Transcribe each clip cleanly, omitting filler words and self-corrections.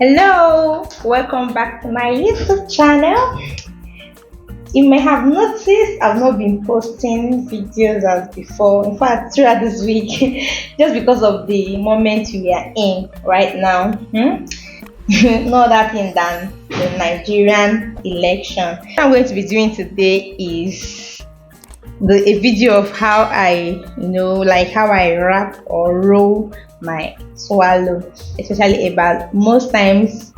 Hello, welcome back to my YouTube channel. You may have noticed I've not been posting videos as before. In fact, throughout this week, just because of the moment we are in right now. No other thing than the Nigerian election. What I'm going to be doing today is a video of how I, like how I wrap or roll my swallow, especially about most times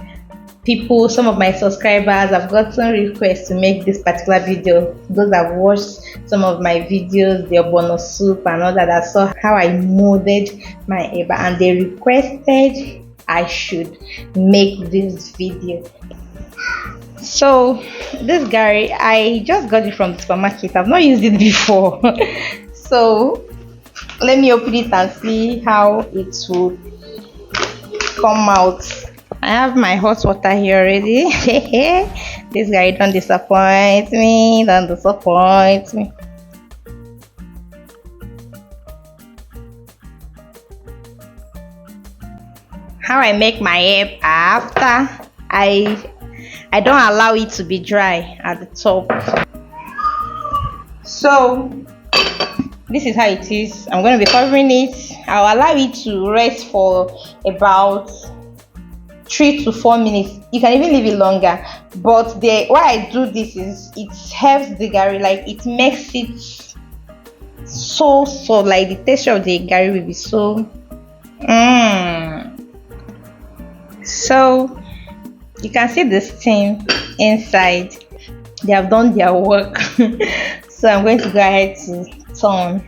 some of my subscribers have gotten requests to make this particular video. Those that have watched some of my videos, the bonus soup and all that saw how I molded my eba, and they requested I should make this video. So this garri, I just got it from the supermarket. I've not used it before. So let me open it and see how it will come out. I have my hot water here already. This guy don't disappoint me. How I make my hair after I don't allow it to be dry at the top. So this is how it is. I'm going to be covering it. I'll allow it to rest for about 3 to 4 minutes. You can even leave it longer, but why I do this is it helps the garri, like it makes it so like the texture of the garri will be so so you can see the steam inside. They have done their work. So I'm going to go ahead to turn.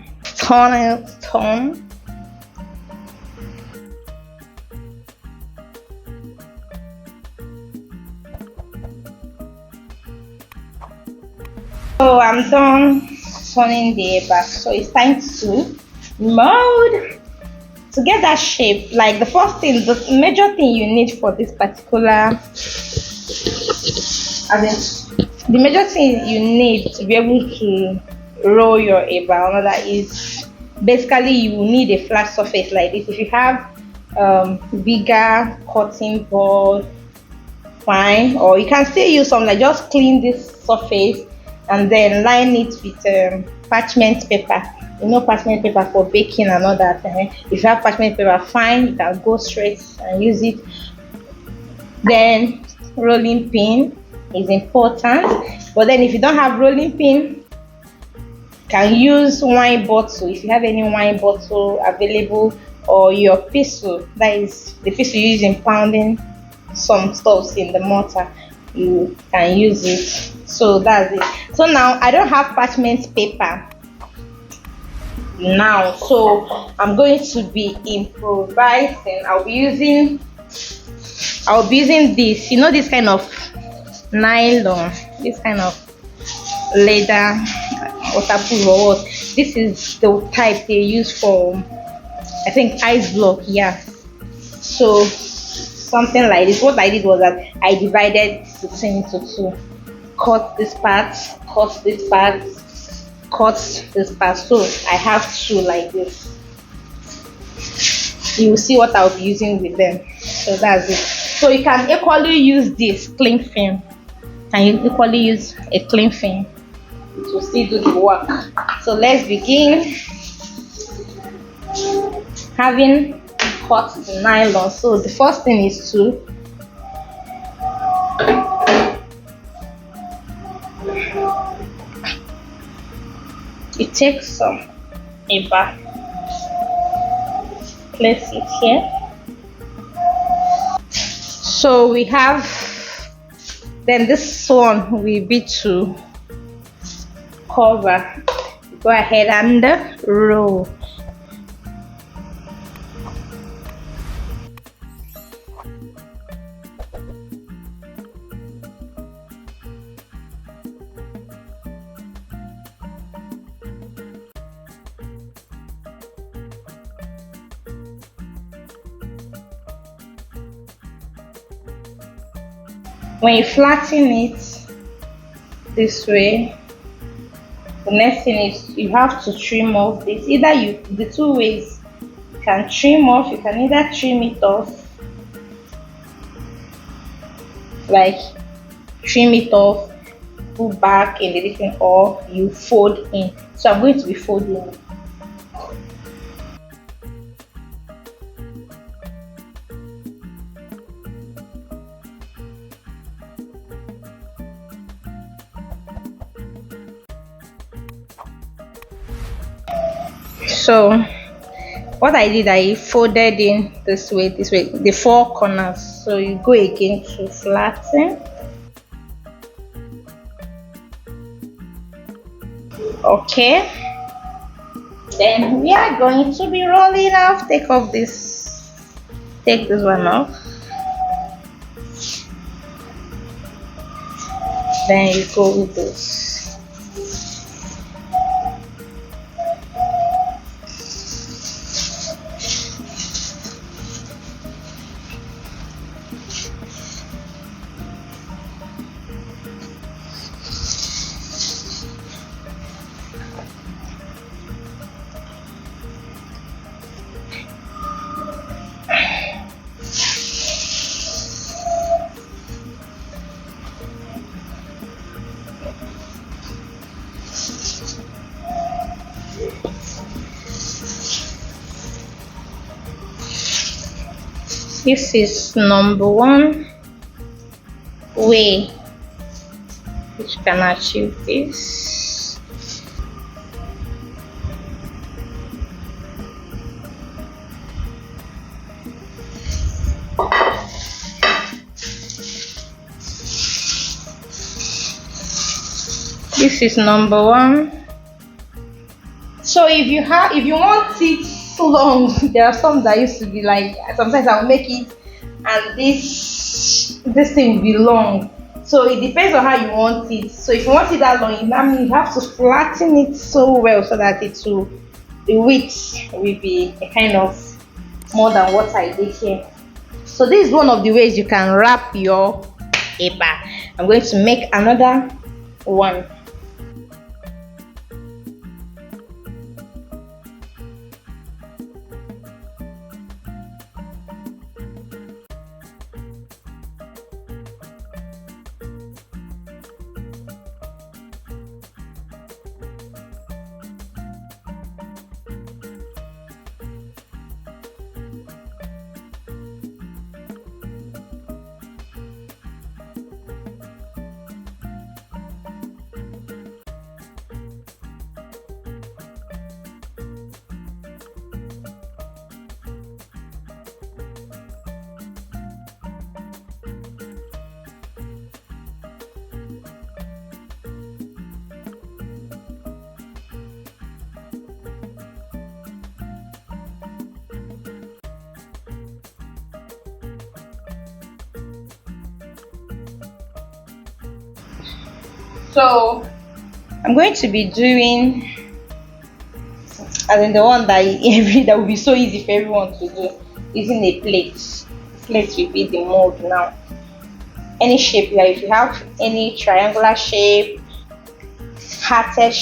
So I'm done turning the eba. So it's time to mold to get that shape. Like the first thing, the major thing you need for this particular, the major thing you need to be able to roll your eba that is basically you will need a flat surface like this. If you have bigger cutting board, fine, or you can still use some, like just clean this surface and then line it with parchment paper. Parchment paper for baking and all that. If you have parchment paper, fine, you can go straight and use it. Then rolling pin is important, but then if you don't have rolling pin, you can use wine bottle. If you have any wine bottle available, or your pestle, that is the pestle you use in pounding some stuffs in the mortar, you can use it. So that's it. So now I don't have parchment paper now, so I'm going to be improvising. I'll be using this, this kind of nylon, this kind of leather, waterproof or what. This is the type they use for, I think, ice block. Yeah, so something like this. What I did was that I divided the thing into two. Cut this part, cut this part, cut this part. So I have two like this. You will see what I'll be using with them. So that's it. So you can equally use this cling film, and you equally use a cling film. It will still do the work. So let's begin. Having cut the nylon, so the first thing is to you take some eba, place it here. So we have, then this one will be to cover. Go ahead and roll. When you flatten it this way, the next thing is you have to trim off this. The two ways you can trim off. You can either trim it off like trim it off, put back in the different, or you fold in. So I'm going to be folding. So what I did, I folded in this way, the four corners. So you go again to flatten. Okay, then we are going to be rolling off. Take this one off. Then you go with this. This is number one way which can achieve this. This is number one. So if you want it long, there are some that used to be like, sometimes I'll make it and this thing will be long. So it depends on how you want it. So if you want it that long, you have to flatten it so well so that the width will be a kind of more than what I did here. So this is one of the ways you can wrap your eba. I'm going to make another one. So I'm going to be doing, as in the one that will be so easy for everyone to do, using a plate. Plate will be the mold now. Any shape, like if you have any triangular shape, hearted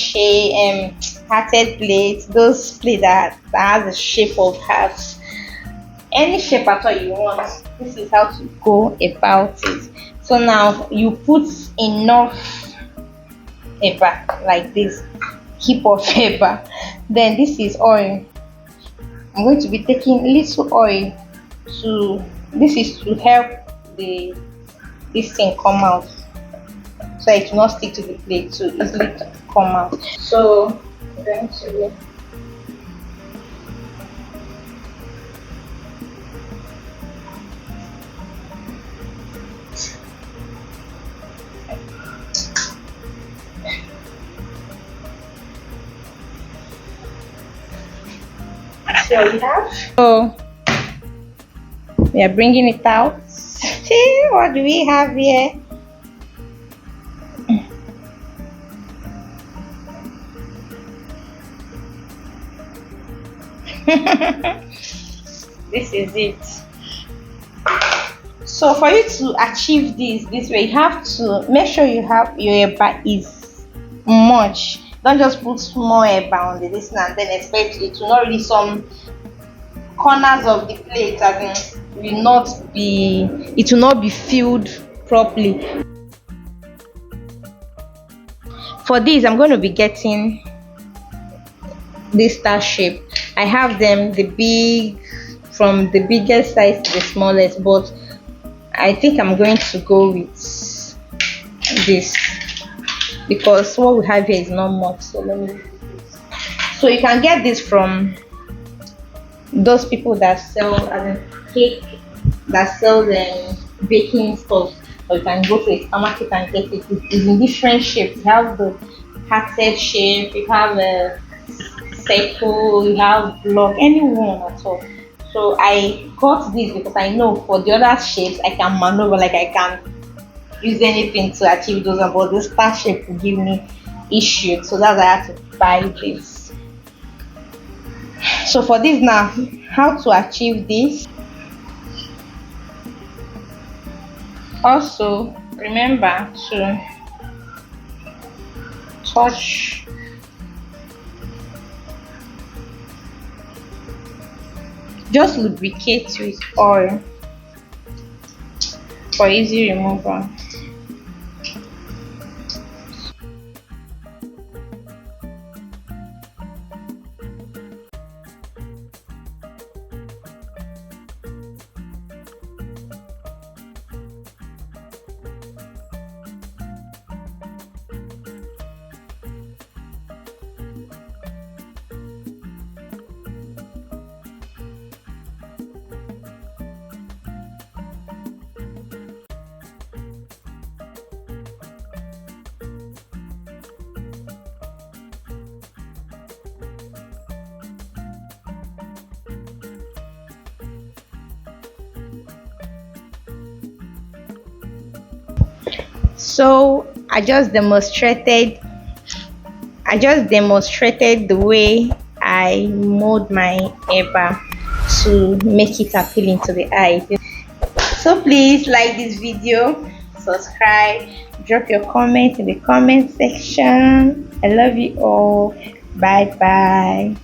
plate, those plates that has the shape of hearts, any shape at all you want, this is how to go about it. So now you put enough eba like this, heap of eba. Then this is oil. I'm going to be taking little oil this is to help this thing come out, so it will not stick to the plate, to easily come out. So I'm going to so we are bringing it out. See, what do we have here? This is it. So for you to achieve this way, you have to make sure you have your eba is much. Don't just put small eba on this and then expect it to not really, some corners of the plate will not be filled properly. For this, I'm going to be getting this star shape. I have them the big, from the biggest size to the smallest, but I think I'm going to go with this because what we have here is not much. So let me. So you can get this from those people that sell as in cake, that sell baking stuff, or you can go to a supermarket and get it. It's in different shapes. You have the hearted shape, you have a circle, you have block, any one at all. So I got this because I know for the other shapes I can maneuver, like I can use anything to achieve those, but the star shape will give me issue. So that's why I had to buy this. So for this now, how to achieve this? Also remember to touch just lubricate with oil for easy removal. So I just demonstrated the way I mold my eba to make it appealing to the eye. So please like this video, subscribe, drop your comment in the comment section. I love you all. Bye bye.